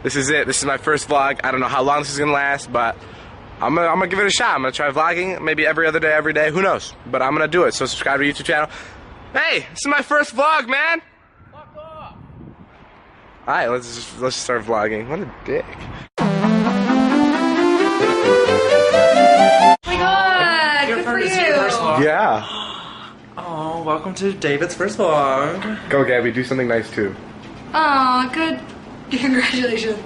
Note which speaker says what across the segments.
Speaker 1: This is it. This is my first vlog. I don't know how long this is gonna last, but I'm gonna give it a shot. I'm gonna try vlogging maybe every other day, every day. Who knows? But I'm gonna do it. So subscribe to the YouTube channel. Hey, this is my first vlog, man. Fuck off. All right, let's just start vlogging. What a dick.
Speaker 2: Oh my god, good for you.
Speaker 1: Yeah.
Speaker 3: Oh, welcome to David's first vlog.
Speaker 1: Go, Gabby. Do something nice too.
Speaker 2: Oh, good. Congratulations.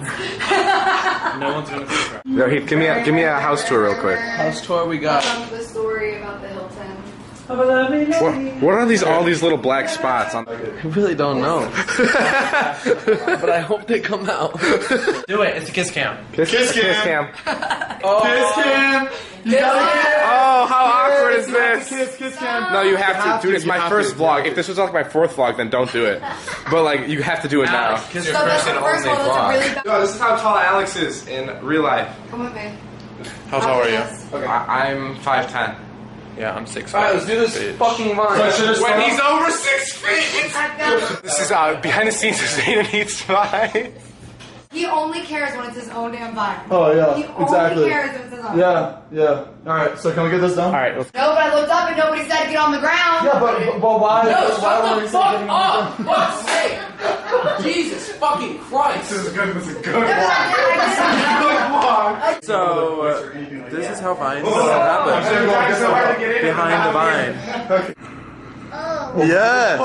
Speaker 3: No one's gonna subscribe.
Speaker 1: No, Heath, give me a house tour real quick.
Speaker 3: House tour we got.
Speaker 2: The story about the Hilton.
Speaker 1: What are these? All these little black spots on?
Speaker 3: I really don't know. But I hope they come out. Do it. It's a kiss cam.
Speaker 1: Kiss cam.
Speaker 3: Oh.
Speaker 1: Kiss cam. You gotta kiss. Oh, how awkward is this?
Speaker 3: Kiss cam.
Speaker 1: No, you have to. Dude, it's my first vlog. If this was like my fourth vlog, then don't do it. But like, you have to do it now.
Speaker 3: Kiss
Speaker 2: So
Speaker 3: your
Speaker 2: that's
Speaker 3: first
Speaker 2: the
Speaker 3: and
Speaker 2: first
Speaker 3: only
Speaker 2: one. That's a
Speaker 3: vlog.
Speaker 2: really bad.
Speaker 1: Yo, this is how tall Alex is in real life.
Speaker 2: Come with me.
Speaker 3: How tall are you?
Speaker 1: Okay. I'm 5'10".
Speaker 3: Yeah, I'm 6'5".
Speaker 4: Alright, let's do this fucking line.
Speaker 1: When he's over 6 feet. This is behind the scenes of Zane and Heath's vibe.
Speaker 2: He only cares when it's his own damn vibe.
Speaker 4: Oh yeah,
Speaker 2: He
Speaker 4: exactly.
Speaker 2: only cares when it's his own.
Speaker 4: Yeah. Alright, so can we get this done?
Speaker 1: All right. Let's
Speaker 2: No, but I looked up and nobody said to get on the ground.
Speaker 4: Yeah, but why? why were we saying getting on the ground?
Speaker 5: Fuck's sake! Jesus fucking Christ!
Speaker 1: This is good. This is good.
Speaker 3: So, this is how vines happen. Behind the vine.
Speaker 1: Yes.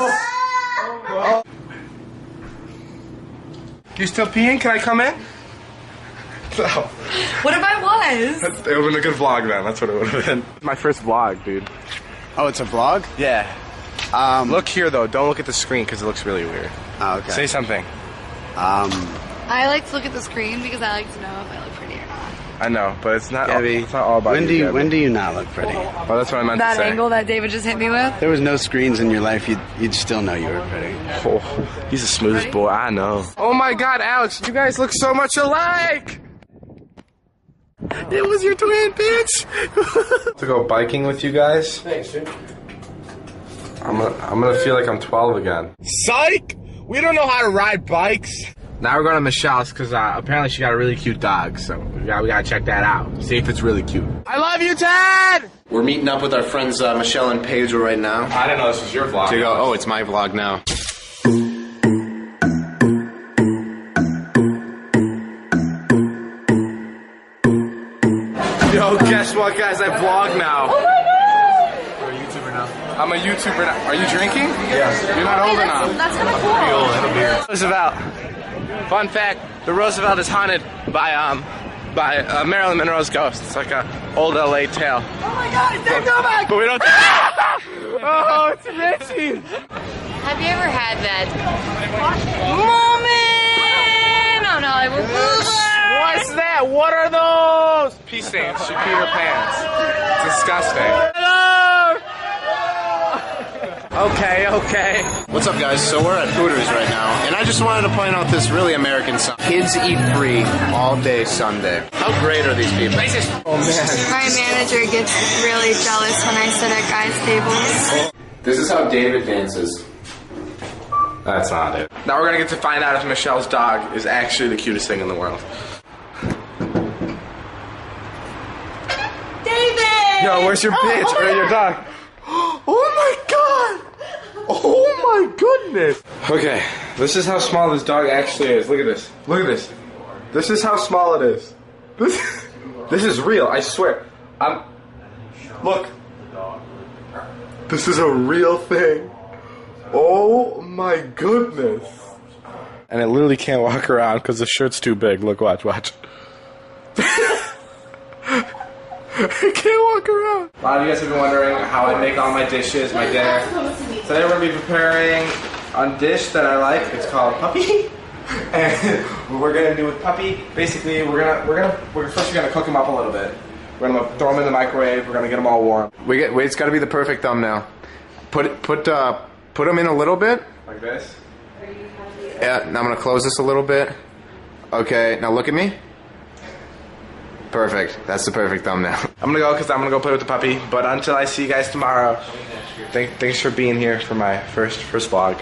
Speaker 1: You still peeing? Can I come in? No.
Speaker 2: What if I was?
Speaker 1: It would have been a good vlog then. That's what it would have been. My first vlog, dude.
Speaker 6: Oh, it's a vlog?
Speaker 1: Yeah. Look here though. Don't look at the screen because it looks really weird.
Speaker 6: Oh, okay.
Speaker 1: Say something.
Speaker 2: I like to look at the screen because I like to know if I look pretty or not.
Speaker 1: I know, but it's not.
Speaker 6: Gabby,
Speaker 1: It's not all about
Speaker 6: when
Speaker 1: you.
Speaker 6: do you not look pretty?
Speaker 1: Oh, that's what I meant
Speaker 2: That
Speaker 1: to say.
Speaker 2: angle that David just hit me with?
Speaker 6: If there was no screens in your life, you'd still know you were pretty.
Speaker 1: Oh, he's the smoothest boy. I know. Oh my God, Alex, you guys look so much alike. It was your twin, bitch. To go biking with you guys.
Speaker 5: Thanks, dude.
Speaker 1: I'm gonna feel like I'm 12 again. Psych! We don't know how to ride bikes. Now we're going to Michelle's because apparently she got a really cute dog, so we gotta check that out. See if it's really cute. I love you, Ted!
Speaker 6: We're meeting up with our friends Michelle and Pedro right now.
Speaker 1: I didn't know this was your vlog.
Speaker 6: To go, oh, it's my vlog now.
Speaker 1: Yo, guess what, guys? I vlog now.
Speaker 3: You're a YouTuber now.
Speaker 1: I'm a YouTuber now. Are you drinking? Yes. You're not old enough.
Speaker 2: That's kind of cool.
Speaker 1: Roosevelt. Fun fact: the Roosevelt is haunted by Marilyn Monroe's ghost. It's like a old LA tale.
Speaker 2: Oh my god, it's Dave Novak!
Speaker 1: But we don't. Oh, it's Richie.
Speaker 2: Have you ever had that moment on Hollywood Boulevard?
Speaker 1: What's that? What are those? Pee stains. She peed her pants. It's disgusting. Hello. Okay.
Speaker 6: What's up, guys? So we're at Hooters right now, and I just wanted to point out this really American sign. Kids eat free all day Sunday. How great are these people?
Speaker 1: Oh man.
Speaker 2: My manager gets really jealous when I sit at guys' tables.
Speaker 6: This is how David dances.
Speaker 1: That's not it. Now we're gonna get to find out if Michelle's dog is actually the cutest thing in the world.
Speaker 2: David!
Speaker 1: Yo, where's your bitch? Where's your dog? Oh my god! Oh my goodness! Okay, this is how small this dog actually is. Look at this. Look at this. This is how small it is. This is real, I swear. Look. This is a real thing. Oh my goodness. And it literally can't walk around because the shirt's too big. Look, watch. I can't walk around. A lot of you guys have been wondering how I make all my dishes, my dinner. Today we're gonna be preparing a dish that I like. It's called puppy. And what we're gonna do with puppy, basically, we're first gonna cook them up a little bit. We're gonna throw them in the microwave. We're gonna get them all warm.
Speaker 6: Wait, it's got to be the perfect thumbnail. Put them in a little bit.
Speaker 1: Like this.
Speaker 6: Yeah. Now I'm gonna close this a little bit. Okay. Now look at me. Perfect. That's the perfect thumbnail.
Speaker 1: I'm gonna go because I'm gonna go play with the puppy. But until I see you guys tomorrow, thanks for being here for my first vlog.